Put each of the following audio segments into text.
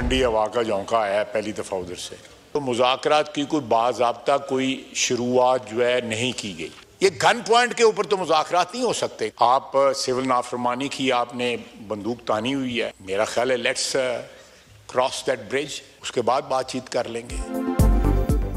ठंडी हवा का झोंका आया है पहली दफ़ा उधर से। तो मुज़ाकरात की कोई बाज़ाब्ता कोई शुरुआत जो है नहीं की गई। ये गन पॉइंट के ऊपर तो मुज़ाकरात नहीं हो सकते। आप सिविल नाफरमानी की आपने बंदूक तानी हुई है, मेरा ख्याल है लेट्स क्रॉस दैट ब्रिज, उसके बाद बातचीत कर लेंगे।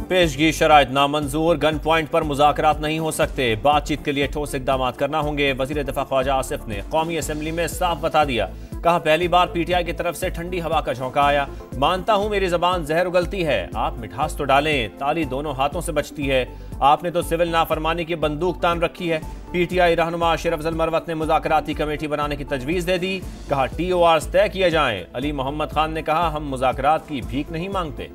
पेशगी शराइत नामंजूर, गन पॉइंट पर मुज़ाकरात नहीं हो सकते, बातचीत के लिए ठोस इकदाम करना होंगे। वज़ीर दिफा ख्वाजा आसिफ ने कौमी असम्बली में साफ बता दिया, कहा पहली बार पीटीआई की तरफ से ठंडी हवा का झोंका आया। मानता हूं मेरी जबान जहर उगलती है, आप मिठास तो डालें, ताली दोनों हाथों से बचती है। आपने तो सिविल नाफरमानी की बंदूक तान रखी है। पीटीआई रहनुमा शेर अफजल मरवत ने मुज़ाकराती कमेटी बनाने की तजवीज़ दे दी, कहा TORs तय किए जाएं। अली मोहम्मद खान ने कहा हम मुज़ाकरात की भीख नहीं मांगते।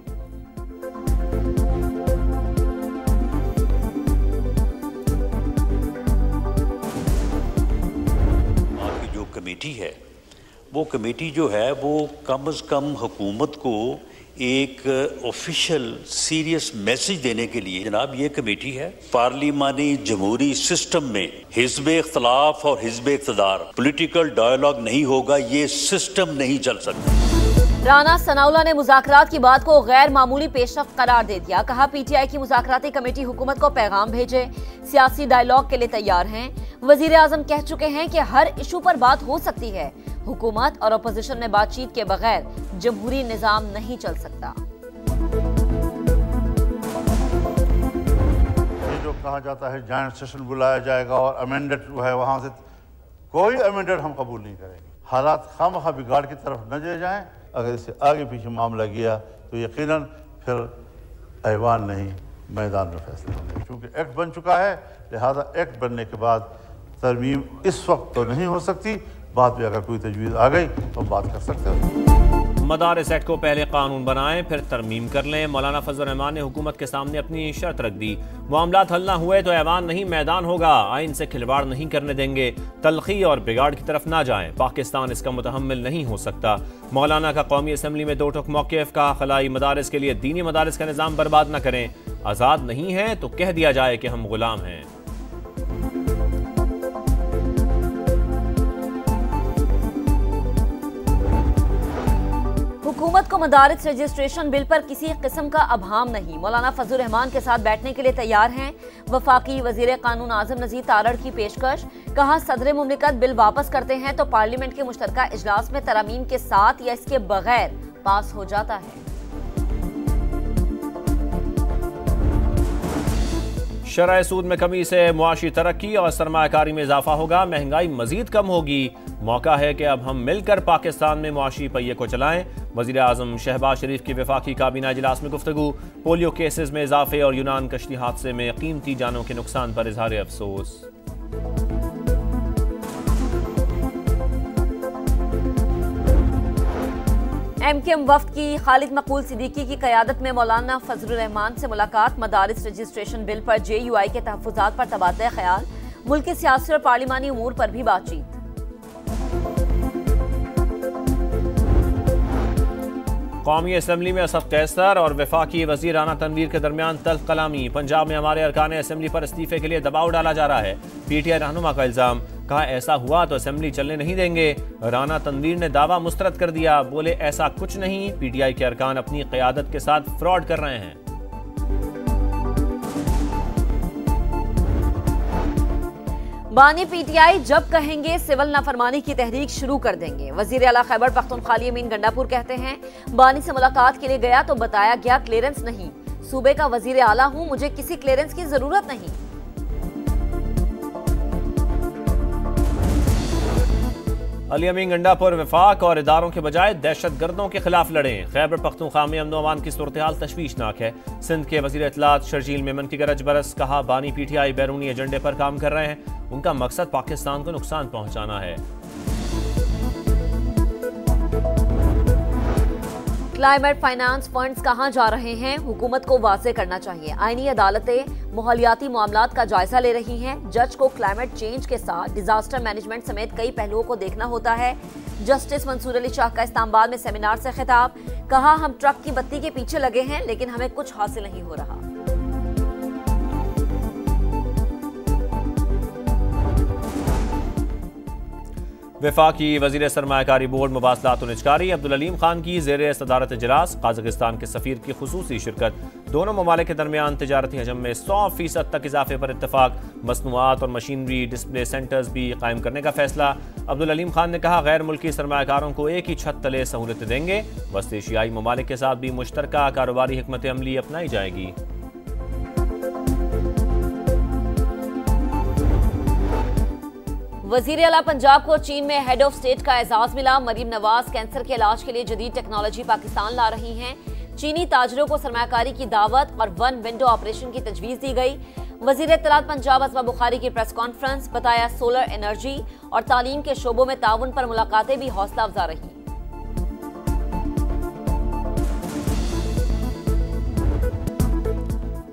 कमेटी है वो कमेटी जो है वो कम से कम हुकूमत को एक ऑफिशियल सीरियस मैसेज देने के लिए, जनाब ये कमेटी है पार्लिमानी जमहूरी सिस्टम में हिज़्ब इख्तिलाफ और हिज़्ब इक़्तिदार पॉलिटिकल डायलॉग नहीं होगा, ये सिस्टम नहीं चल सकता। राना सनाउल्लाह ने मुज़ाकरात की बात को गैर मामूली पेशरफ्त करार दे दिया, कहा पीटीआई की मुज़ाकराती कमेटी हुकूमत को पैगाम भेजे, सियासी डायलॉग के लिए तैयार हैं। वजीर आजम कह चुके हैं कि हर इशू पर बात हो सकती है, हुकूमत और अपोजिशन में बातचीत के बगैर जमहूरी निजाम नहीं चल सकता। ये जो कहा जाता है जॉइंट सेशन बुलाया जाएगा और अमेंडेड जो है वहां से कोई अमेंडेड हम कबूल नहीं करेंगे। हालात खामखा बिगाड़ की तरफ न ले जाएं। अगर इससे आगे पीछे मामला गया तो यकीनन फिर ऐवान नहीं मैदान में फैसला होंगे, क्योंकि एक्ट बन चुका है। लिहाजा एक्ट बनने के बाद तरमीम इस वक्त तो नहीं हो सकती, बाद में अगर कोई तजवीज़ आ गई तो बात कर सकते हो। मदारिस एक्ट को पहले कानून बनाएं फिर तरमीम कर लें। मौलाना फजल रहमान ने हुकूमत के सामने अपनी शर्त रख दी, मामलात हल ना हुए तो ऐवान नहीं मैदान होगा, आइन से खिलवाड़ नहीं करने देंगे, तलखी और बिगाड़ की तरफ ना जाएं, पाकिस्तान इसका मुतहम्मिल नहीं हो सकता। मौलाना का कौमी असम्बली में दो टोक मौक़िफ़, कहा खलाई मदारिस के लिए दीनी मदारिस का निज़ाम बर्बाद न करें, आज़ाद नहीं है तो कह दिया जाए कि हम गुलाम हैं। हुकूमत को मदारिस रजिस्ट्रेशन बिल पर किसी किस्म का अभाम नहीं, मौलाना फजल रहमान के साथ बैठने के लिए तैयार हैं। वफाकी वजीर कानून आजम नज़ीर तारड़ की पेशकश, कहा सदर मुमलिकत बिल वापस करते हैं तो पार्लियामेंट के मुश्तरका इजलास में तरमीम के साथ या इसके बगैर पास हो जाता है। शरह सूद में कमी से मुआशी तरक्की और सरमायाकारी में इजाफा होगा, महंगाई मजीद कम होगी। मौका है कि अब हम मिलकर पाकिस्तान में मुआशी पहिए को चलाएं। वज़ीर आज़म शहबाज शरीफ की वफाकी काबीना इजलास में गुफ्तगू, पोलियो केसेस में इजाफे और यूनान कश्ती हादसे में कीमती जानों के नुकसान पर इजहार अफसोस। MKM वफ्द की खालिद मकबूल सिद्दीकी की क़यादत में मौलाना फजल रहमान से मुलाकात, मदारिस रजिस्ट्रेशन बिल पर JUI के तहफ़्फ़ुज़ात पर तबादला ख्याल, मुल्क के सियासी और पार्लिमानी उमूर पर भी बातचीत। कौमी असम्बली में असद कैसर और वफाकी वज़ीर राना तनवीर के दरमियान तल्ख कलामी, पंजाब में हमारे अरकान असम्बली पर इस्तीफे के लिए दबाव डाला जा रहा है, PTI रहनुमा का इल्ज़ाम, कहा ऐसा हुआ तो असम्बली चलने नहीं देंगे। राना तनवीर ने दावा मुस्तरद कर दिया, बोले ऐसा कुछ नहीं, PTI के अरकान अपनी क़यादत के साथ फ्रॉड कर रहे हैं। बानी PTI जब कहेंगे सिविल नाफरमानी की तहरीक शुरू कर देंगे। वजीर आला खैबर पख्तूनख्वा अमीन गंडापुर कहते हैं, बानी से मुलाकात के लिए गया तो बताया गया क्लियरेंस नहीं, सूबे का वजीर आला हूं, मुझे किसी क्लियरेंस की जरूरत नहीं। अली अमीन गंडापुर वफाक और इदारों के बजाय दहशत गर्दों के खिलाफ लड़ें। खैबर पख्तूनख्वा में अमन अमान की सूरत हाल तशवीशनाक है। सिंध के वजीर इत्तलात शर्जील मेमन की गरज बरस, कहा बानी PTI बैरूनी एजेंडे पर काम कर रहे हैं, उनका मकसद पाकिस्तान को नुकसान पहुंचाना है। क्लाइमेट फाइनेंस फंड्स कहां जा रहे हैं, हुकूमत को वाज़ेह करना चाहिए। आईनी अदालतें माहौलियाती मामलात का जायजा ले रही हैं, जज को क्लाइमेट चेंज के साथ डिजास्टर मैनेजमेंट समेत कई पहलुओं को देखना होता है। जस्टिस मंसूर अली शाह का इस्लामाबाद में सेमिनार से खिताब, कहा हम ट्रक की बत्ती के पीछे लगे हैं लेकिन हमें कुछ हासिल नहीं हो रहा। वफाकी वज़ीर सरमायाकारी बोर्ड मुबासलात और निजकारी अब्दुल अलीम खान की ज़ेर सदारत इजलास, काज़ाकिस्तान के सफ़ीर की खुसूसी शिरकत, दोनों ममालिक के दरमियान तिजारती हजम में 100% तक इजाफे पर इत्तफाक, मसनूआत और मशीनरी डिस्प्ले सेंटर्स भी कायम करने का फैसला। अब्दुल अलीम खान ने कहा, गैर मुल्की सरमायाकारों को एक ही छत तले सहूलतें देंगे। वस्त एशियाई ममालिक के साथ भी मुश्तरका कारोबारी हिकमत अमली अपनाई जाएगी। वजीर आला पंजाब को चीन में हेड ऑफ स्टेट का एजाज मिला। मरीम नवाज कैंसर के इलाज के लिए जदीद टेक्नोलॉजी पाकिस्तान ला रही हैं। चीनी ताजरों को सरमायाकारी की दावत और वन विंडो ऑपरेशन की तजवीज़ दी गई। वजीर इत्तलात पंजाब असमा बुखारी की प्रेस कॉन्फ्रेंस, बताया सोलर एनर्जी और तालीम के शोबों में ताउन पर मुलाकातें भी हौसला अफजा रही।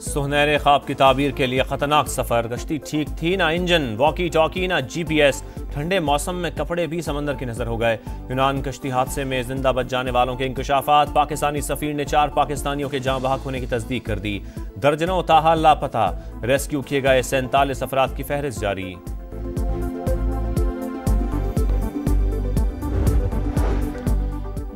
सुनहरे ख्वाब की ताबीर के लिए खतरनाक सफर, गश्ती ठीक थी ना इंजन, वॉकी टॉकी ना GPS, ठंडे मौसम में कपड़े भी समंदर की नजर हो गए। यूनान कश्ती हादसे में जिंदा बच जाने वालों के इंकशाफात, पाकिस्तानी सफीर ने 4 पाकिस्तानियों के जाँ बहक होने की तस्दीक कर दी। दर्जनों ताहाल लापता, रेस्क्यू किए गए 47 अफराद की फहरिस्त जारी।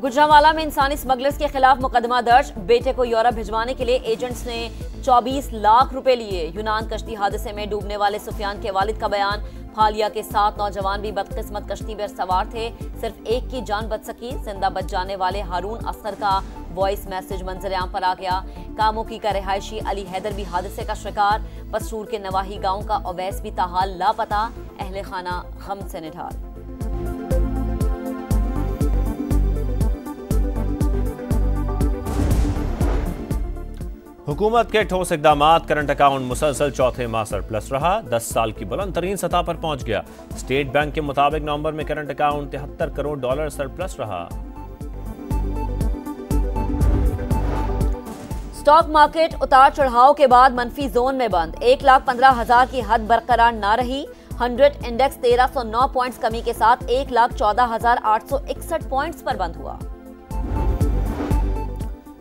गुजरांवाला में इंसानी स्मगलर्स के खिलाफ मुकदमा दर्ज, बेटे को यूरोप भिजवाने के लिए एजेंट्स ने 24 लाख रुपए लिए। यूनान कश्ती हादसे में डूबने वाले सुफियान के वालिद का बयान, फालिया के 7 नौजवान भी बदकिस्मत कश्ती में सवार थे, सिर्फ एक की जान बच सकी। जिंदा बच जाने वाले हारून असगर का वॉइस मैसेज मंजर-ए-आम पर आ गया। कामोकी का रिहायशी अली हैदर भी हादसे का शिकार। पसूर के नवाही गांव का अवैस भी ताहाल लापता, अहले खाना गम से निढाल। हुकूमत के ठोस इकदामात, करंट अकाउंट मुसलसल चौथे माह सरप्लस रहा, 10 साल की बुलंद तरीन सतह पर पहुंच गया। स्टेट बैंक के मुताबिक नवंबर में करंट अकाउंट $73 करोड़ सरप्लस रहा। स्टॉक मार्केट उतार चढ़ाव के बाद मनफी जोन में बंद, 1,15,000 की हद बरकरार न रही। 100 इंडेक्स 1309 पॉइंट्स कमी के साथ 1,14,861 पॉइंट्स पर बंद हुआ।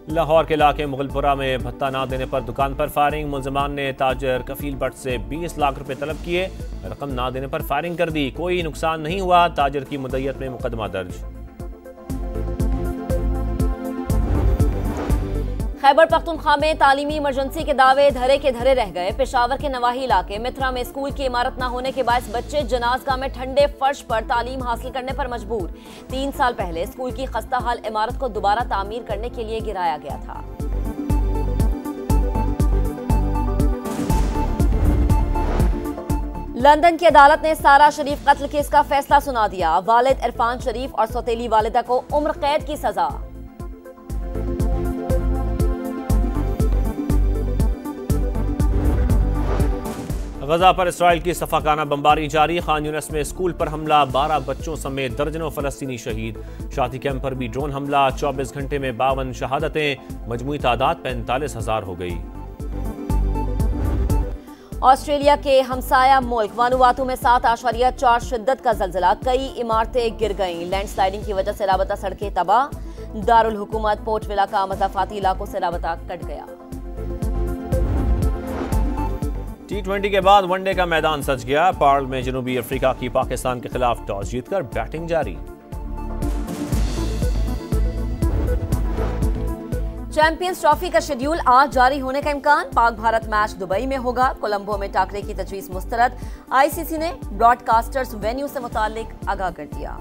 लाहौर के इलाके मुगलपुरा में भत्ता ना देने पर दुकान पर फायरिंग, मुलजमान ने ताजर कफील भट्ट से 20 लाख रुपए तलब किए, रकम ना देने पर फायरिंग कर दी, कोई नुकसान नहीं हुआ। ताजर की मुद्दत में मुकदमा दर्ज। खैबर पख्तूनख्वा में तालीमी इमरजेंसी के दावे धरे के धरे रह गए। पेशावर के नवाही इलाके मित्रा में स्कूल की इमारत न होने के बायस बच्चे जनाजगाह में ठंडे फर्श पर तालीम हासिल करने पर मजबूर। 3 साल पहले स्कूल की खस्ता हाल इमारत को दोबारा तामीर करने के लिए गिराया गया था। लंदन की अदालत ने सारा शरीफ कत्ल केस का फैसला सुना दिया। वालिद इरफान शरीफ और सौतेली वालिदा को उम्र कैद की सजा। गजा पर इसराइल की सफाकाना बमबारी जारी, खान यूनिस में स्कूल पर हमला, 12 बच्चों समेत दर्जनों फलस्तीनी शहीद। शादी कैंप पर भी ड्रोन हमला, 24 घंटे में 52 शहादतें, मजमूई तादाद 45,000 हो गई। ऑस्ट्रेलिया के हमसाया मुल्क वानुवातु में 7.4 शिद्दत का जल्जला, कई इमारतें गिर गईं। लैंडस्लाइडिंग की वजह से राबता सड़कें तबाह। दारुल हुकूमत पोर्ट विला का मज़ाफाती इलाकों से राबता कट गया। T20 के बाद वनडे का मैदान सज गया। पर्ल में जनूबी अफ्रीका की पाकिस्तान के खिलाफ टॉस जीतकर बैटिंग जारी। चैंपियंस ट्रॉफी का शेड्यूल आज जारी होने का इम्कान। पाक भारत मैच दुबई में होगा। कोलंबो में टाकरे की तजवीज़ मुस्तरद। ICC ने ब्रॉडकास्टर्स वेन्यू से मुताल्लिक आगाह कर दिया।